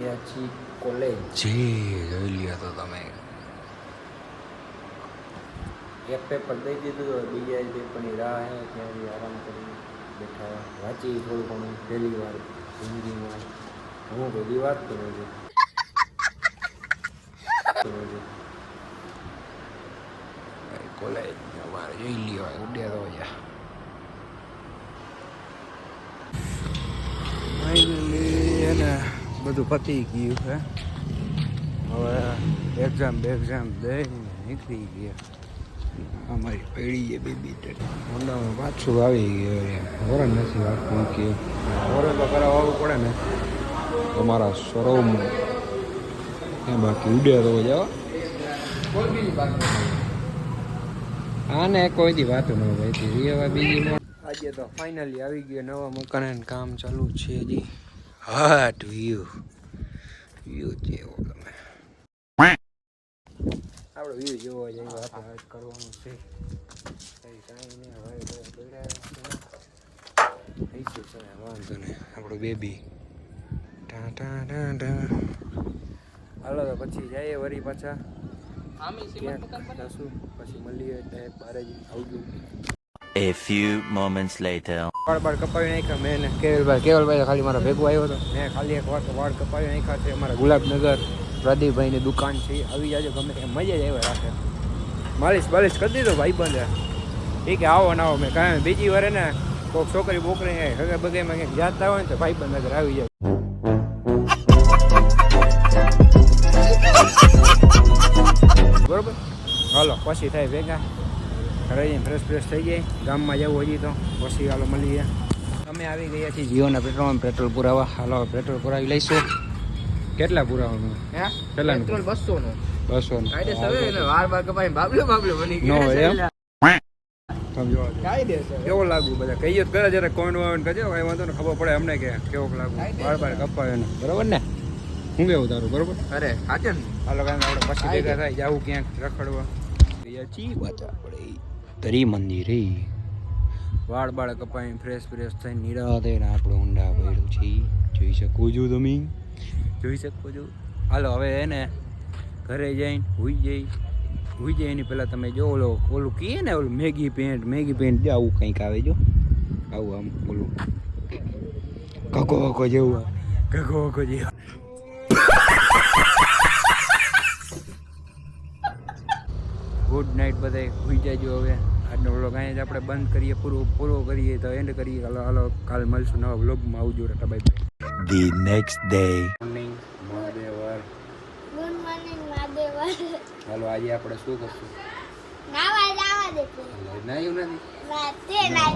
अच्छी कॉलेज जी જોઈ लिया तो તમે એક પેપર દઈ દીધું તો બીજા પેપરની રાહ હે ત્યાં આરામ કરી બેઠા વાંચી થોડું ઘણું પહેલી વાર જિંદગીમાં હું બધી વાત કરું છું કોલેજ અમારે જોઈ લ્યો ઉડ્યા તો જા ફાઇનલી એને બધું પતી ગયું છે હવે એક્ઝામ દઈને નીકળી ગયા અમારી પેઢી છે બેબી હોન્ડામાં પાછું આવી ગયો હોરન નથી વાગતું કે હોરન તો કરાવવું પડે ને અમારા શોરૂમમાં એ બાકી ઉડ્યા તો જાઓ આને કોઈ દી વાતો ન ભાઈ હવે બીજી આજે તો ફાઇનલી આવી ગયો નવા મકાન કામ ચાલુ છે હજી હાટ વ્યૂ જેવો તમે આપણે વ્યૂ જોવો જઈએ વાત કરવાનું છે કાંઈ નહીં હવે વાંધો નહીં આપણું બેબી હાલો તો પછી જઈએ વળી પાછા પછી મળીએ બારે જ આવજો. A few moments later. વાળ કપાવી નાખ્યા મેં કેવલભાઈ ખાલી મારા ભેગો આવ્યો હતો મેં ખાલી એક વાર વાળ કપાવી નાખ્યા છે અમારા ગુલાબનગર પ્રદીપભાઈની દુકાન છે આવી જાજો ગમે ત્યાં મજા જ આવ્યા રાખે માલિશ કરી દીધો ભાઈ બંધ એ કે આવો ના આવો મેં કાંઈ બીજી વાર ને કોઈક છોકરી બોકરી હગે બગેમાં ક્યાંક જાતા હોય ને તો ભાઈ બંધ નગર આવી જાય બરોબર હાલો પછી થાય ભેગા ઘરે જઈને ફ્રેશ થઈ જાય ગામમાં જવું હજી તો પછી હાલો મળીએ અમે આવી ગયા છીએ જીઓના પેટ્રોલમાં પેટ્રોલ પુરાવા હાલો પેટ્રોલ પુરાવી લઈશું કેટલા પુરાવાનું કેટલાનું પેટ્રોલ 200 કેવો લાગુ બધા કહીએ કરે જયારે કોઈન વાવન કહેજો કઈ વાંધો ને ખબર પડે અમને કે કેવો લાગુ બાર કપાવે ને બરોબર ને શું કેવું તારું બરોબર અરે સાચે ને હાલો કાંઈ આપણે પછી ભેગા થાય જાવું ક્યાંક રખડવા ચી વાત આપણે તરી મંદિરે વાળ કપાઈને ફ્રેશ થઈને નિરાતે ને આપણું ઊંડા પડ્યું છે જોઈ શકો છો તમે હાલો હવે એને ઘરે જઈને હુઈ જાય એની પહેલાં તમે જો ઓલું કહીએ ને ઓલું મેગી પેન્ટ જો આવું કંઈક આવે જો આવું આમ ઓલું કકો જેવું ગુડ નાઇટ બધા હુઈ જાજો હવે આજનો વ્લોગ અહીંયા જ આપણે બંધ કરીએ પૂરો કરીએ તો એન્ડ કરીએ હાલો કાલ મળશું નવા વ્લોગમાં આવજો tata bye bye. The next day. Morning મહાદેવર ગુડ મોર્નિંગ મહાદેવર હાલો આજે આપણે શું કરશું નાવા જવા દે નાયું નથી ના તે ના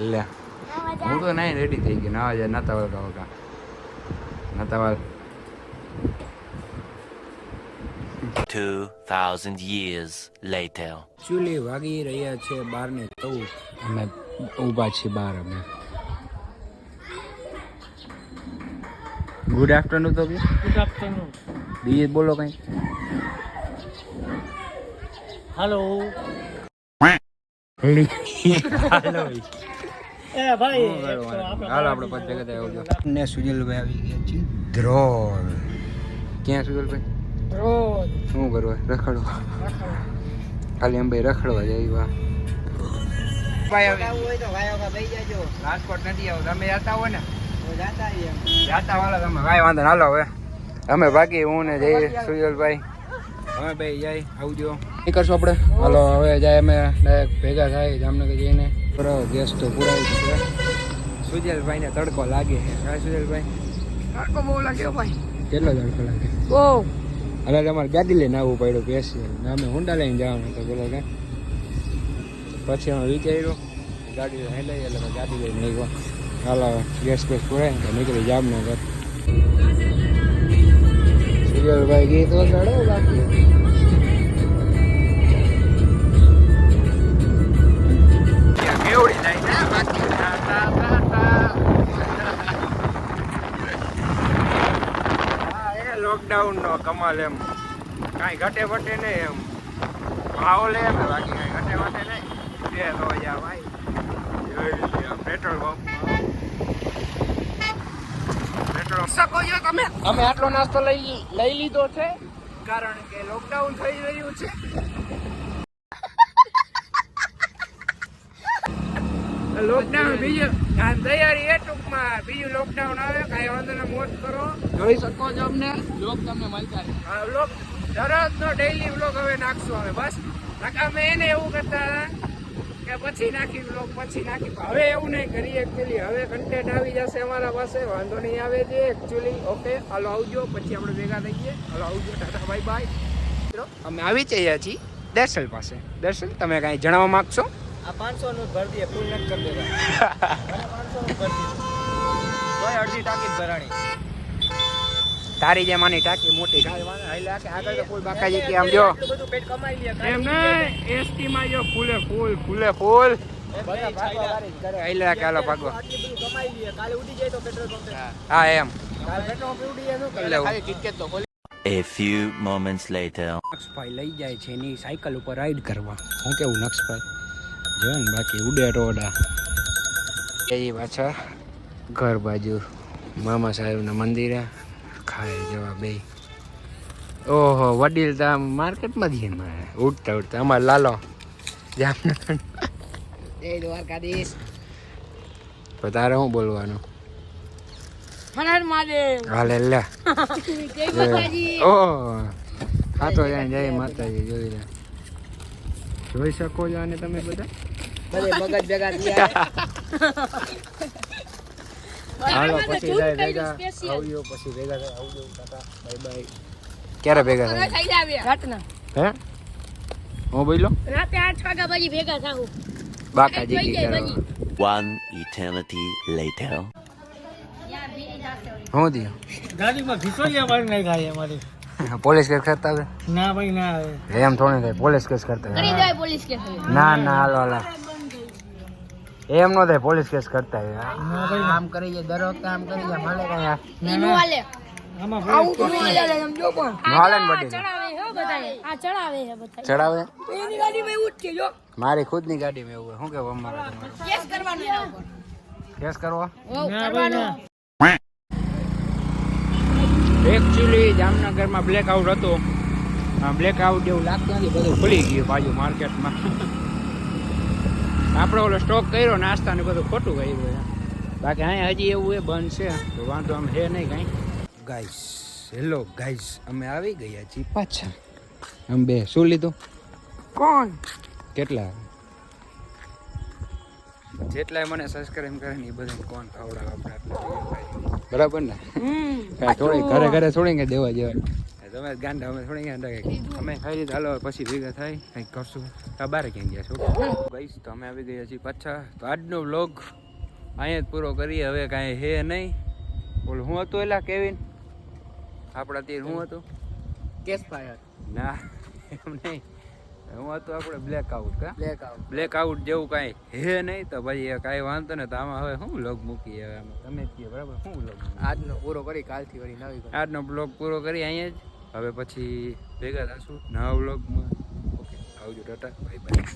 લે નાવા હું તો નહીં રેડી થઈ ગઈ ના જાય નતાવલ નતાવલ 2000 years later. એકચ્યુઅલી વાગી રહ્યા છે 12:14 અમે ઊભા છીએ બહાર અમે ગુડ આફ્ટરનૂન તો ગુડ આફ્ટરનૂન બીજે બોલો કંઈ हेलो હાલો ए भाई હાલો આપણે પછી ભેગા થાય આવજો ને સુજલભાઈ આવી ગયા છે ધ્રોલ ક્યાં સુજલભાઈ रोज શું કરવા રખડવા ખાલી એમ ભાઈ રખડવા જાય રાજકોટ નથી આવું તમે જતા હો ને જાતા વાળા તમે કાંઈ વાંધો ના હાલો હવે અમે બાકી હું ને જઈએ સુજલભાઈ હવે ભાઈ જાય આવજો નીકળશું આપણે હાલો હવે જાય અમે ડાયરેક્ટ ભેગા થાય જામનગર જઈને બરાબર ગેસ તો પુરાવી છે સુજલભાઈને તડકો લાગે હા સુજલભાઈ તડકો બહુ લાગ્યો ભાઈ કેટલો તડકો લાગે બહુ હવે તમારે ગાડી લઈને આવવું પડ્યું પેશિયલ ને અમે હોન્ડા લઈને જવાનું તો બોલો કે પછી અમે વિચાર્યું ગાડી લઈ એટલે ગાડી લઈને નીકળો હાલો ગેસ પુરાય તો નીકળી જામનગર સુજલભાઈ ગીત વગાડો બાકી કેવડી જાય ને બાકી લોકડાઉન નો કમાલ એમ કાંઈ ઘટે વટે નહીં એમ ભાવ લે એમ બાકી કાંઈ ઘટે વટે નહીં બે તો જા ભાઈ પેટ્રોલ પંપ નાસ્તો શકો છો તમે. અમે આટલો નાસ્તો લઈ લીધો છે કારણ કે લોકડાઉન થઈ રહ્યું છે. લોકડાઉન બીજું તૈયારી એ ટૂંકમાં બીજું લોકડાઉન આવે કાંઈ વાંધો ને મોજ કરો. જોઈ શકો છો અમને બ્લોગ તમને મળતા રહે. બ્લોગ દરરોજનો ડેઈલી બ્લોગ હવે નાખશું હવે બસ. અમે એને એવું કરતા કે પછી નાખી બ્લોગ પછી નાખી. હવે એવું નહીં કરીએ એકચ્યુઅલી. હવે કન્ટેન્ટ આવી જશે અમારા પાસે, વાંધો નહીં આવે છે એકચ્યુઅલી. ઓકે હાલો આવજો, પછી આપણે ભેગા થઈએ. હાલો આવજો, ટાટા બાય બાય. અમે આવી જઈએ છીએ દર્શન પાસે. દર્શન તમે કાંઈ જણાવવા માંગશો? આ 500 નું ભર દે, ફૂલ નટ કરી દેવા. 500 નું ભર દીધું. કોઈ અડધી ટાંકી જ ભરાણી. તારી જેમ આની ટાંકી મોટી કાંઈ વાંધો હાલ્યા કે આગળ તો ફૂલ બાકાજી કે આમ જો એટલું બધું પેટ કમાઈ લે. એમ નહીં એસટી માં જો ફૂલે ફૂલ બધા ભાગવા વાળી જ કરે. હાલ્યા કે હાલો ભાગો. આટલું બધું કમાઈ લે, કાલે ઉડી જાય તો પેટ્રોલ પંપે. હા એમ કાલે પેટ્રોલ પંપે ઉડી જાય તો એટલે ખાલી ટિકિટ તો ખોલી. A few moments later. નક્ષભાઈ લઈ જાય છે એની સાયકલ ઉપર રાઈડ કરવા. હું કેવું નક્ષભાઈ જો ને બાકી ઉડે ટોડા. એ પાછા ઘર બાજુ મામા સાહેબના મંદિરે ખાય જવા બે. ઓહો વડીલ તો માર્કેટમાં જ મારે ઉઠતા અમારે લાલો જામનગર. જય દ્વારકાધીશ. તો તારે શું બોલવાનું? હાલે લે. ઓહ હા તો જય માતાજી જોઈ લે. જોઈ શકો છો આને તમે બધા. બધે મગજ ભેગા થયા. હાલો પછી જાય ભેગા આવજો, પછી ભેગા થાય આવજો. Tata bye by. ક્યારે ભેગા થાય? રાતના હે હું બોલો રાતે 8 વાગ્યા પછી ભેગા થાવું. બાકાજી કી કરો. One eternity later. હું દિયો ગાડીમાં ઘીસોલિયા મારી નાખ્યા અમારી. પોલીસ કેસ કરતા આવે? ના ભાઈ ના આવે. એમ થોડી થાય પોલીસ કેસ કરતા કરી આવે. દેવાય પોલીસ કેસ. ના ના હાલો હાલો એમ નો થાય પોલીસ કેસ કરતા આવે. ના ભાઈ આમ કરી જાય દર વખતે આમ કરી જાય માલે કઈ ઈનું વાલે આમાં આવું તો વાલે સમજો પણ માલે ને બડી ચડાવે હે બધાય. આ ચડાવે હે બધાય. ચડાવે એની ગાડીમાં એવું જ છે જો. મારી ખુદની ગાડીમાં એવું શું કેવું અમારા તમારે કેસ કરવાનો એના ઉપર. કેસ કરવો? ના ભાઈ ના. એકચ્યુઅલી જામનગરમાં બ્લેકઆઉટ હતો. બ્લેકઆઉટ જેવું લાગતું નથી, બધું ખુલી ગયું બાજુ માર્કેટમાં. આપણે ઓલો સ્ટોક કર્યો નાસ્તા ને બધું ખોટું કર્યું. બાકી અહીંયા હજી એવું એ બંધ છે તો વાંધો આમ છે નહીં કાંઈ. ગાઈસ હેલો ગાઈસ અમે આવી ગયા છીએ પાછા. આમ બે શું લીધું? કોણ? કેટલા? જેટલાય મને સબસ્ક્રાઇબ કરે ને એ બધું કોણ ખવડાવે આપણે બરાબર ને? કાંઈ થોડી ઘરે ઘરે થોડી કે દેવા જવાય. તમે ગાંડા અમે થોડી ગાંડા અમે ખાઈ લીધા. હાલો પછી ભેગા થાય કંઈક કરશું. બારે ક્યાં ગયા છો ગાઈસ? તો અમે આવી ગયા છીએ પાછા. તો આજનો વ્લોગ અહીંયા જ પૂરો કરીએ. હવે કાંઈ હે નહીં. ઓલું શું હતું એલા કેવિન આપણા તીર શું હતું? Case fire. ના એમ નહીં, હું હતું આપણે બ્લેકઆઉટ. કા બ્લેકઆઉટ. બ્લેકઆઉટ જેવું કાંઈ હે નહીં. તો ભાઈ એ કાંઈ વાંધો ને. તો આમાં હવે શું વ્લોગ મૂકીએ હવે આમાં તમે જ કહો બરાબર. શું વ્લોગ આજનો પૂરો કરી કાલથી વળી નવી કરી. આજનો બ્લોગ પૂરો કરી અહીંયા જ. હવે પછી ભેગા થશું નવા વ્લોગમાં. ઓકે આવજો ટાટા બાય બાય.